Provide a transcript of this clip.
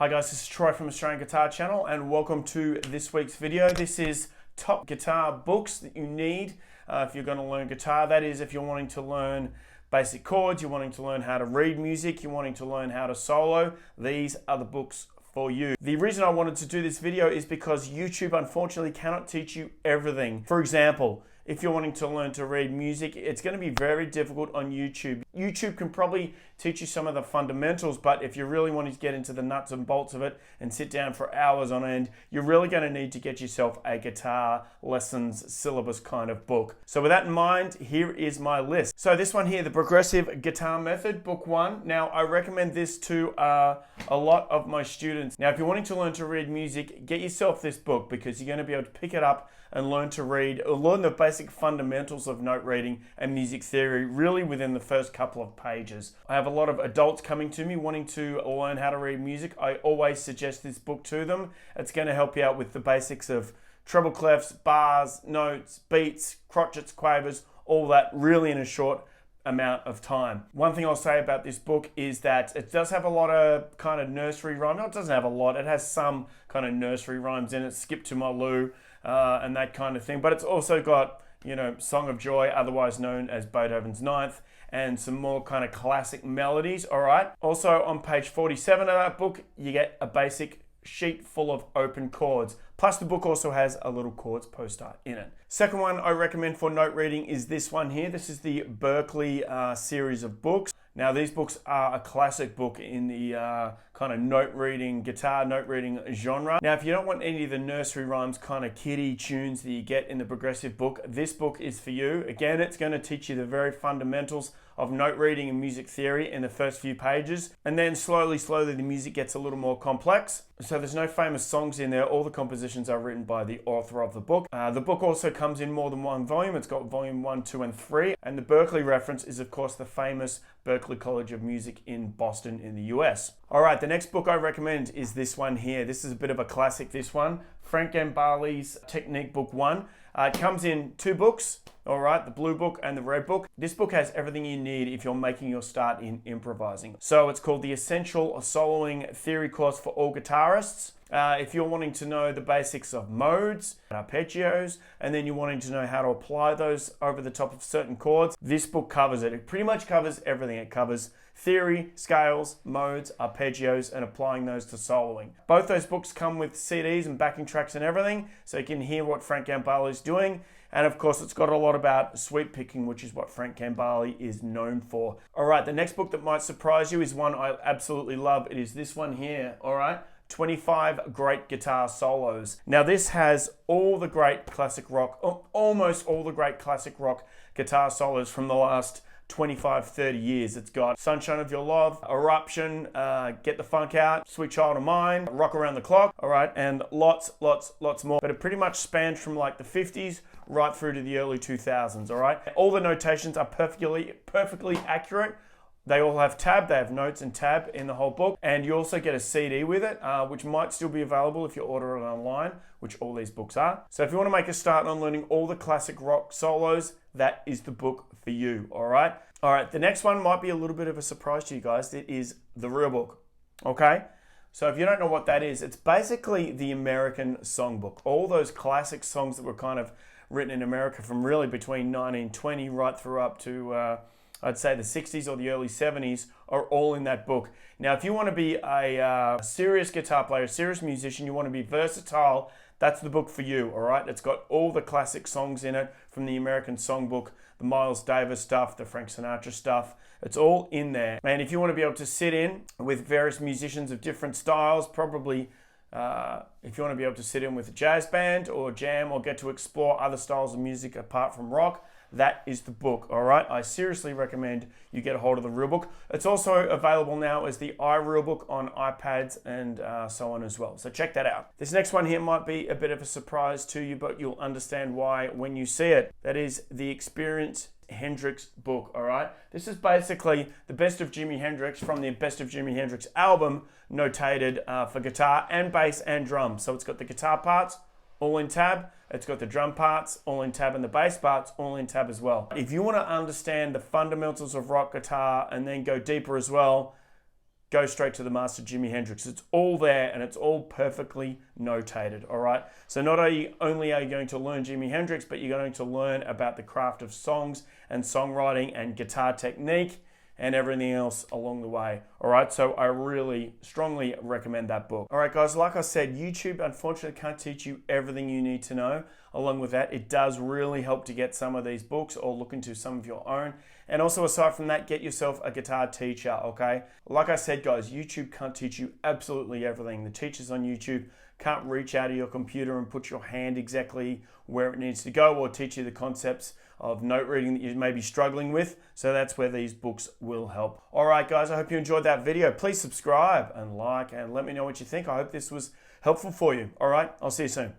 Hi guys, this is Troy from Australian Guitar Channel and welcome to this week's video. This is top guitar books that you need if you're going to learn guitar. That is, if you're wanting to learn basic chords, you're wanting to learn how to read music, you're wanting to learn how to solo, these are the books for you. The reason I wanted to do this video is because YouTube unfortunately cannot teach you everything. For example, if you're wanting to learn to read music, it's going to be very difficult on YouTube. YouTube can probably teach you some of the fundamentals, but if you're really wanting to get into the nuts and bolts of it and sit down for hours on end, you're really going to need to get yourself a guitar lessons syllabus kind of book. So with that in mind, here is my list. So this one here, the Progressive Guitar Method, book 1. Now I recommend this to a lot of my students. Now if you're wanting to learn to read music, get yourself this book because you're going to be able to pick it up and learn to read, or learn the basic fundamentals of note reading and music theory really within the first couple of pages. I have a lot of adults coming to me wanting to learn how to read music. I always suggest this book to them. It's going to help you out with the basics of treble clefs, bars, notes, beats, crotchets, quavers, all that really in a short amount of time. One thing I'll say about this book is that it does have a lot of kind of nursery rhyme. No, it doesn't have a lot. It has some kind of nursery rhymes in it, Skip to My Lou, and that kind of thing. But it's also got, you know, Song of Joy, otherwise known as Beethoven's Ninth, and some more kind of classic melodies, all right? Also on page 47 of that book, you get a basic sheet full of open chords. Plus the book also has a little chords poster in it. Second one I recommend for note reading is this one here. This is the Berklee series of books. Now these books are a classic book in the kind of note reading, guitar note reading genre. Now if you don't want any of the nursery rhymes kind of kiddie tunes that you get in the Progressive book, this book is for you. Again, it's going to teach you the very fundamentals of note reading and music theory in the first few pages. And then slowly the music gets a little more complex. So there's no famous songs in there. All the compositions are written by the author of the book. The book also comes in more than one volume. It's got volume 1, 2, and 3. And the Berklee reference is of course the famous Berklee College of Music in Boston in the US. All right, the next book I recommend is this one here. This is a bit of a classic, this one. Frank Gambale's Technique Book 1. It comes in 2 books, all right, the blue book and the red book. This book has everything you need if you're making your start in improvising. So it's called the Essential Soloing Theory Course for All Guitarists. If you're wanting to know the basics of modes, arpeggios, and then you're wanting to know how to apply those over the top of certain chords, this book covers it. It pretty much covers everything. It covers theory, scales, modes, arpeggios, and applying those to soloing. Both those books come with CDs and backing tracks and everything, so you can hear what Frank Gambale is doing. And of course, it's got a lot about sweep picking, which is what Frank Gambale is known for. All right, the next book that might surprise you is one I absolutely love. It is this one here, all right? 25 Great Guitar Solos. Now this has all the great classic rock, almost all the great classic rock guitar solos from the last 25, 30 years. It's got Sunshine of Your Love, Eruption, Get the Funk Out, Sweet Child of Mine, Rock Around the Clock, all right, and lots more. But it pretty much spans from like the 50s right through to the early 2000s, all right? All the notations are perfectly accurate. They all have tab, they have notes and tab in the whole book. And you also get a CD with it, which might still be available if you order it online, which all these books are. So if you want to make a start on learning all the classic rock solos, that is the book for you, all right? All right, the next one might be a little bit of a surprise to you guys. It is the real book, okay? So if you don't know what that is, it's basically the American songbook. All those classic songs that were kind of written in America from really between 1920 right through up to I'd say the 60s or the early 70s are all in that book. Now, if you want to be a serious guitar player, a serious musician, you want to be versatile, that's the book for you, all right? It's got all the classic songs in it from the American Songbook, the Miles Davis stuff, the Frank Sinatra stuff. It's all in there. And if you want to be able to sit in with various musicians of different styles, probably if you want to be able to sit in with a jazz band or jam or get to explore other styles of music apart from rock, that is the book, all right? I seriously recommend you get a hold of the real book. It's also available now as the iReal book on iPads and so on as well. So check that out. This next one here might be a bit of a surprise to you, but you'll understand why when you see it. That is the Experience Hendrix book, all right? This is basically the best of Jimi Hendrix from the Best of Jimi Hendrix album, notated for guitar and bass and drums. So it's got the guitar parts all in tab. It's got the drum parts all in tab and the bass parts all in tab as well. If you want to understand the fundamentals of rock guitar and then go deeper as well, go straight to the master Jimi Hendrix. It's all there and it's all perfectly notated, all right? So not only are you going to learn Jimi Hendrix, but you're going to learn about the craft of songs and songwriting and guitar technique and everything else along the way, all right? So I really strongly recommend that book. All right, guys, like I said, YouTube unfortunately can't teach you everything you need to know. Along with that, it does really help to get some of these books or look into some of your own. And also, aside from that, get yourself a guitar teacher, okay? Like I said, guys, YouTube can't teach you absolutely everything. The teachers on YouTube can't reach out of your computer and put your hand exactly where it needs to go or teach you the concepts of note reading that you may be struggling with. So that's where these books will help. All right, guys, I hope you enjoyed that video. Please subscribe and like and let me know what you think. I hope this was helpful for you. All right, I'll see you soon.